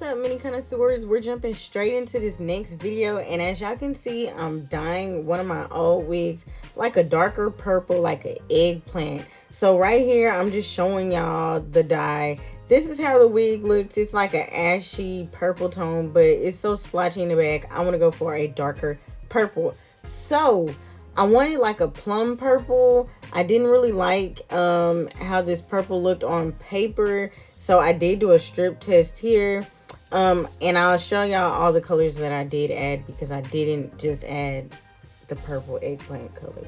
What's up, mini connoisseurs? We're jumping straight into this next video, and as y'all can see, I'm dyeing one of my old wigs like a darker purple, like an eggplant. So right here I'm just showing y'all the dye. This is how the wig looks. It's like an ashy purple tone, but it's so splotchy in the back. I want to go for a darker purple. So I wanted like a plum purple. I didn't really like how this purple looked on paper, so I did do a strip test here, and I'll show y'all all the colors that I did add, because I didn't just add the purple eggplant color.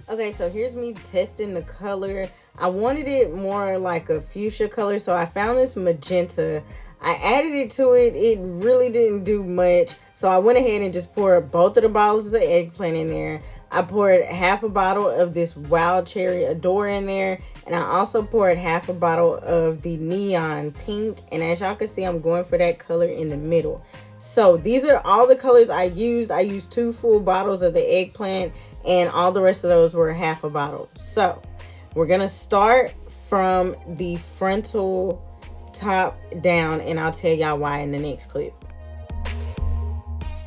Okay, so here's me testing the color. I wanted it more like a fuchsia color, so I found this magenta. I added it to it. It really didn't do much, so I went ahead and just poured both of the bottles of eggplant in there. I poured half a bottle of this wild cherry adore in there, and I also poured half a bottle of the neon pink, and as y'all can see, I'm going for that color in the middle. So these are all the colors I used. I used 2 full bottles of the eggplant, and all the rest of those were half a bottle. So we're gonna start from the frontal top down, and I'll tell y'all why in the next clip.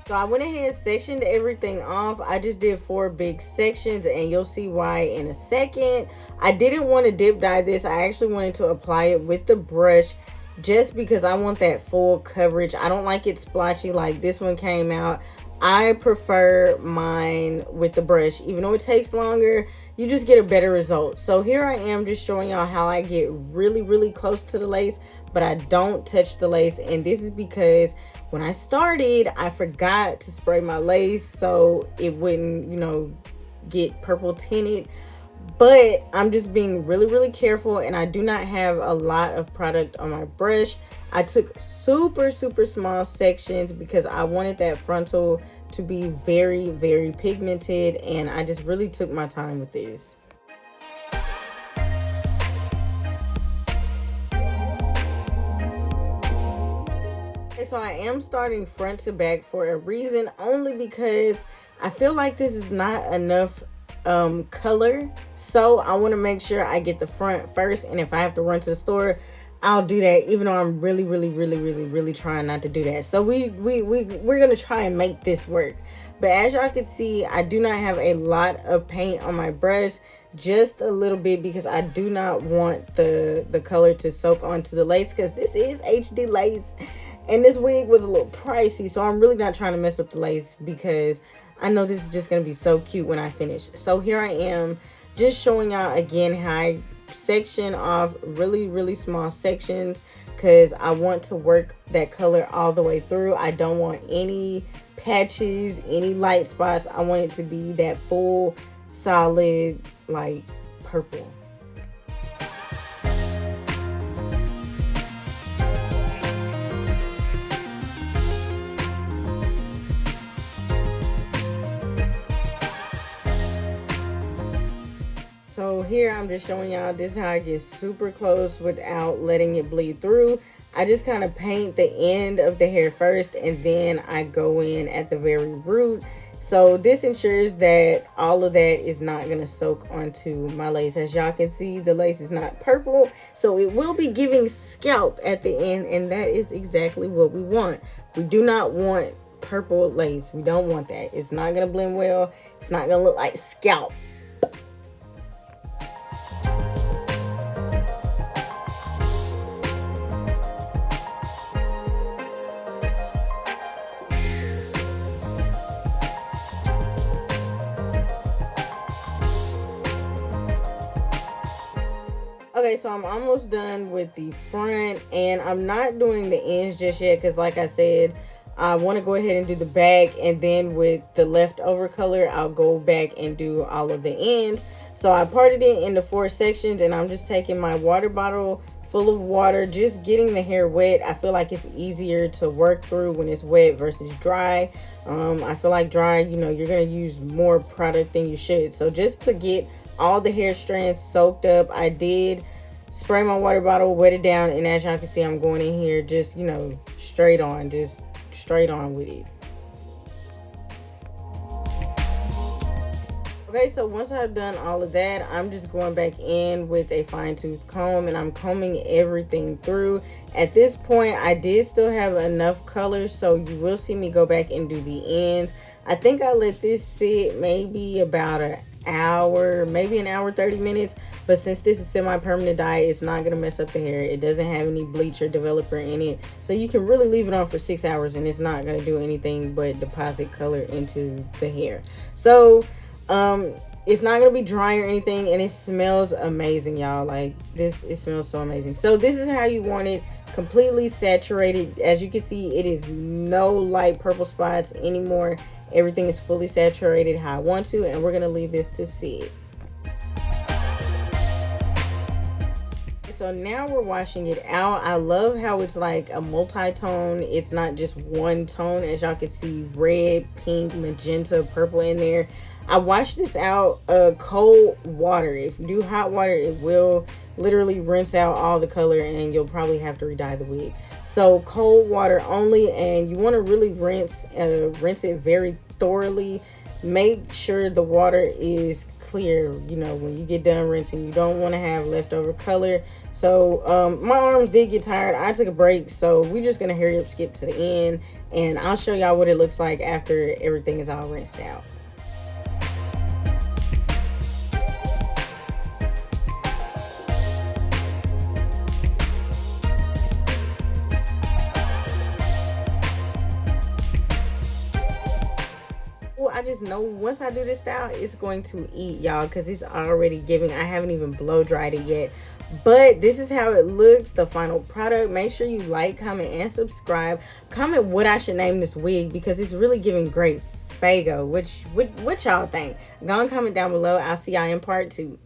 So I went ahead and sectioned everything off. I just did 4 big sections, and you'll see why in a second. I didn't want to dip dye this. I actually wanted to apply it with the brush, just because I want that full coverage. I don't like it splotchy like this one came out. I prefer mine with the brush. Even though it takes longer, you just get a better result. So here I am just showing y'all how I get really close to the lace, but I don't touch the lace. And this is because when I started, I forgot to spray my lace so it wouldn't, you know, get purple tinted. But I'm just being really careful, and I do not have a lot of product on my brush. I took super small sections because I wanted that frontal to be very pigmented, and I just really took my time with this. So I am starting front to back for a reason, only because I feel like this is not enough color, so I want to make sure I get the front first, and if I have to run to the store, I'll do that, even though I'm really trying not to do that. So we're gonna try and make this work. But as y'all can see, I do not have a lot of paint on my brush, just a little bit, because I do not want the color to soak onto the lace, because this is HD lace, and this wig was a little pricey, so I'm really not trying to mess up the lace, because I know this is just going to be so cute when I finish. So here I am just showing y'all again how I section off really small sections, because I want to work that color all the way through. I don't want any patches, any light spots. I want it to be that full solid like purple. So here I'm just showing y'all, this is how I get super close without letting it bleed through. I just kind of paint the end of the hair first, and then I go in at the very root. So this ensures that all of that is not going to soak onto my lace. As y'all can see, the lace is not purple, so it will be giving scalp at the end, and that is exactly what we want. We do not want purple lace. We don't want that. It's not going to blend well. It's not going to look like scalp. Okay, so I'm almost done with the front, and I'm not doing the ends just yet, because like I said, I want to go ahead and do the back, and then with the leftover color, I'll go back and do all of the ends. So I parted it into 4 sections, and I'm just taking my water bottle full of water, just getting the hair wet. I feel like it's easier to work through when it's wet versus dry. I feel like dry, you know, you're going to use more product than you should. So just to get all the hair strands soaked up, I did spray my water bottle, wet it down, and as y'all can see, I'm going in here just, you know, straight on with it. Okay, so once I've done all of that, I'm just going back in with a fine-tooth comb and I'm combing everything through. At this point, I did still have enough color, so you will see me go back and do the ends. I think I let this sit maybe about an hour, maybe an hour 30 minutes, but since this is semi-permanent dye, it's not gonna mess up the hair. It doesn't have any bleach or developer in it, so you can really leave it on for 6 hours and it's not gonna do anything but deposit color into the hair. So it's not gonna be dry or anything, and it smells amazing, y'all. Like this, it smells so amazing. So this is how you want it, completely saturated. As you can see, it is no light purple spots anymore. Everything is fully saturated how I want to, and we're gonna leave this to sit. So now we're washing it out. I love how it's like a multi-tone. It's not just one tone. As y'all can see, red, pink, magenta, purple in there. I washed this out cold water. If you do hot water, it will literally rinse out all the color and you'll probably have to re-dye the wig. So cold water only, and you want to really rinse it very thoroughly. Make sure the water is clear. You know, when you get done rinsing, you don't want to have leftover color. So my arms did get tired. I took a break, so we're just gonna hurry up, skip to the end, and I'll show y'all what it looks like after everything is all rinsed out. I just know once I do this style, it's going to eat, y'all, because it's already giving. I haven't even blow dried it yet, but this is how it looks, the final product. Make sure you like, comment, and subscribe. Comment what I should name this wig, because it's really giving great Fago. What y'all think? Go and comment down below. I'll see y'all in part 2.